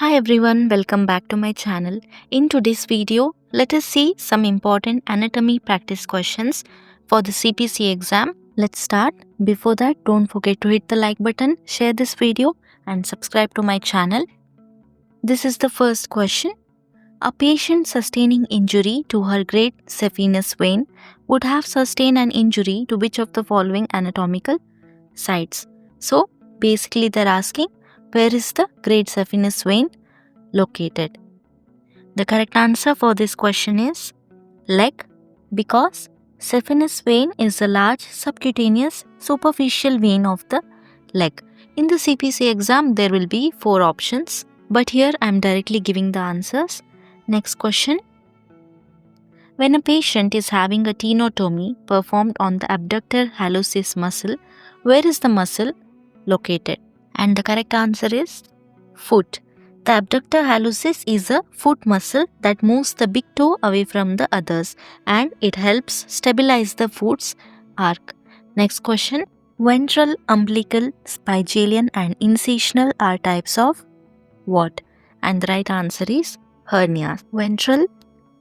Hi everyone, welcome back to my channel. In today's video, let us see some important anatomy practice questions for the CPC exam. Let's start. Before that, don't forget to hit the like button, share this video and subscribe to my channel. This is the first question. A patient sustaining injury to her great saphenous vein would have sustained an injury to which of the following anatomical sites? So, basically they're asking, where is the great saphenous vein located? The correct answer for this question is leg, because saphenous vein is the large subcutaneous superficial vein of the leg. In the CPC exam, there will be 4 options, but here I am directly giving the answers. Next question. When a patient is having a tenotomy performed on the abductor hallucis muscle, where is the muscle located? And the correct answer is foot. The abductor hallucis is a foot muscle that moves the big toe away from the others and it helps stabilize the foot's arc. Next question. Ventral, umbilical, spigelian and incisional are types of what? And the right answer is hernias. Ventral,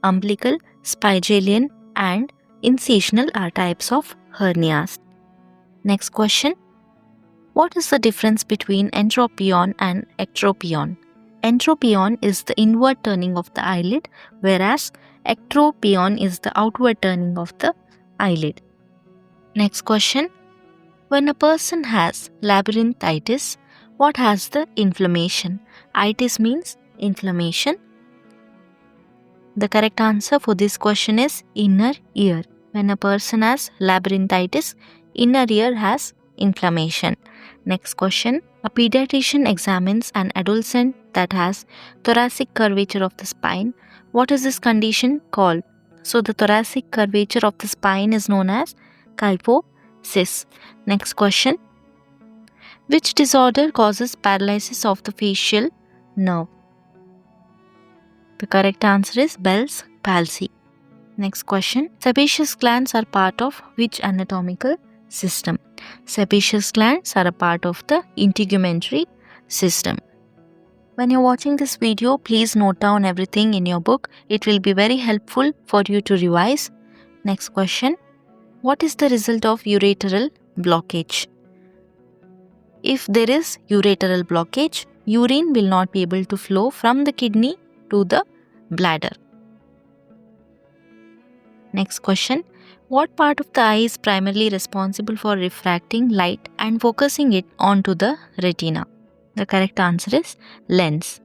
umbilical, spigelian and incisional are types of hernias. Next question. What is the difference between entropion and ectropion? Entropion is the inward turning of the eyelid, whereas ectropion is the outward turning of the eyelid. Next question. When a person has labyrinthitis, what has the inflammation? Itis means inflammation. The correct answer for this question is inner ear. When a person has labyrinthitis, inner ear has inflammation. Next question. A pediatrician examines an adolescent that has thoracic curvature of the spine. What is this condition called? So the thoracic curvature of the spine is known as kyphosis. Next question. Which disorder causes paralysis of the facial nerve? The correct answer is Bell's palsy. Next question. Sebaceous glands are part of which anatomical system? Sebaceous glands are a part of the integumentary system. When you're watching this video, please note down everything in your book. It will be very helpful for you to revise. Next question. What is the result of ureteral blockage? If there is ureteral blockage, urine will not be able to flow from the kidney to the bladder. Next question. What part of the eye is primarily responsible for refracting light and focusing it onto the retina? The correct answer is lens.